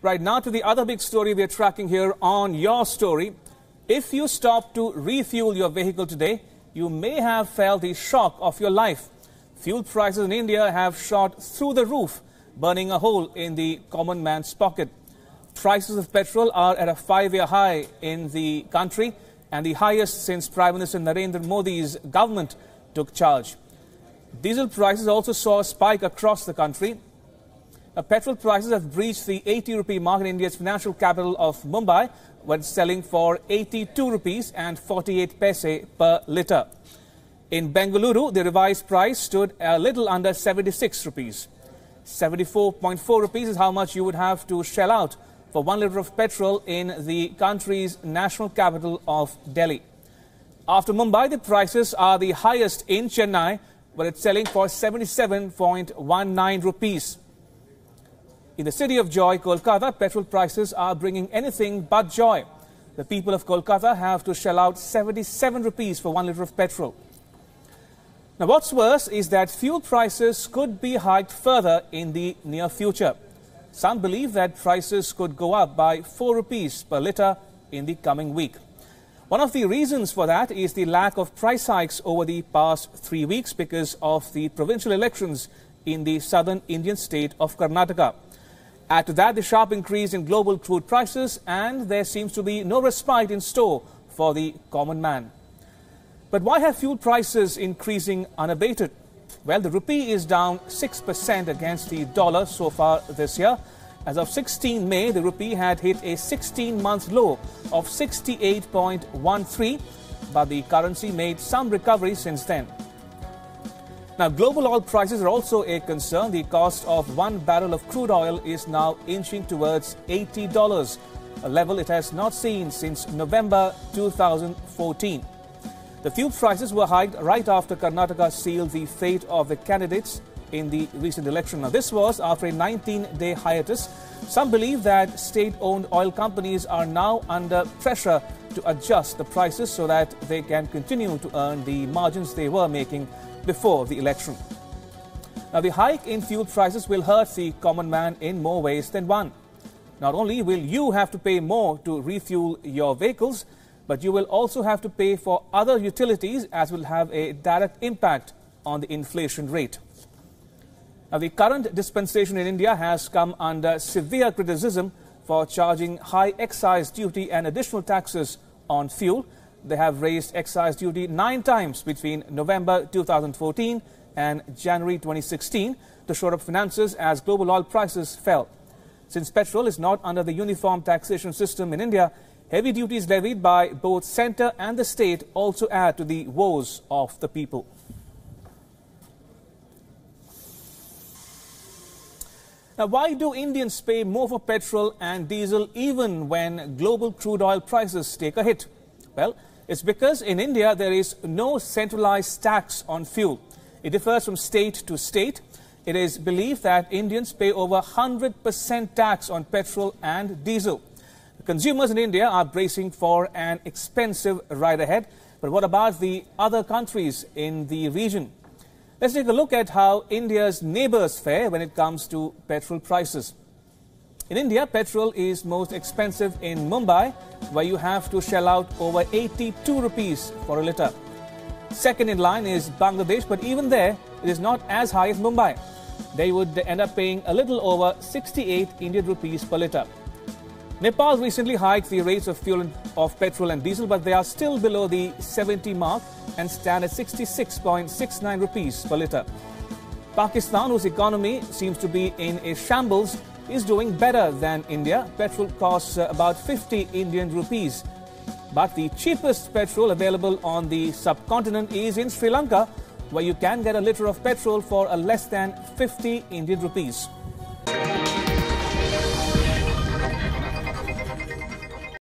Right now to the other big story we are tracking here on Your Story. If you stop to refuel your vehicle today, you may have felt the shock of your life. Fuel prices in India have shot through the roof, burning a hole in the common man's pocket. Prices of petrol are at a 5-year high in the country and the highest since Prime Minister Narendra Modi's government took charge. Diesel prices also saw a spike across the country. Petrol prices have breached the 80 rupee mark in India's financial capital of Mumbai, where it's selling for 82 rupees and 48 paise per litre. In Bengaluru, the revised price stood a little under 76 rupees. 74.4 rupees is how much you would have to shell out for 1 litre of petrol in the country's national capital of Delhi. After Mumbai, the prices are the highest in Chennai, where it's selling for 77.19 rupees. In the city of joy, Kolkata, petrol prices are bringing anything but joy. The people of Kolkata have to shell out 77 rupees for 1 litre of petrol. Now, what's worse is that fuel prices could be hiked further in the near future. Some believe that prices could go up by 4 rupees per litre in the coming week. One of the reasons for that is the lack of price hikes over the past 3 weeks because of the provincial elections in the southern Indian state of Karnataka. Add to that the sharp increase in global crude prices, and there seems to be no respite in store for the common man. But why have fuel prices increasing unabated? Well, the rupee is down 6% against the dollar so far this year. As of 16 May, the rupee had hit a 16-month low of 68.13, but the currency made some recovery since then. Now, global oil prices are also a concern. The cost of 1 barrel of crude oil is now inching towards $80, a level it has not seen since November 2014. The fuel prices were hiked right after Karnataka sealed the fate of the candidates in the recent election. Now, this was after a 19-day hiatus. Some believe that state-owned oil companies are now under pressure to adjust the prices so that they can continue to earn the margins they were making before the election. Now, the hike in fuel prices will hurt the common man in more ways than one. Not only will you have to pay more to refuel your vehicles, but you will also have to pay for other utilities, as will have a direct impact on the inflation rate. Now, the current dispensation in India has come under severe criticism for charging high excise duty and additional taxes on fuel. They have raised excise duty 9 times between November 2014 and January 2016 to shore up finances as global oil prices fell. Since petrol is not under the uniform taxation system in India, heavy duties levied by both centre and the state also add to the woes of the people. Now, why do Indians pay more for petrol and diesel even when global crude oil prices take a hit? Well, it's because in India there is no centralized tax on fuel. It differs from state to state. It is believed that Indians pay over 100% tax on petrol and diesel. Consumers in India are bracing for an expensive ride ahead. But what about the other countries in the region? Let's take a look at how India's neighbors fare when it comes to petrol prices. In India, petrol is most expensive in Mumbai, where you have to shell out over 82 rupees for a litre. Second in line is Bangladesh, but even there, it is not as high as Mumbai. They would end up paying a little over 68 Indian rupees per litre. Nepal recently hiked the rates of petrol and diesel, but they are still below the 70 mark and stand at 66.69 rupees per litre. Pakistan, whose economy seems to be in a shambles, is doing better than India. Petrol costs about 50 Indian rupees. But the cheapest petrol available on the subcontinent is in Sri Lanka, where you can get a litre of petrol for less than 50 Indian rupees.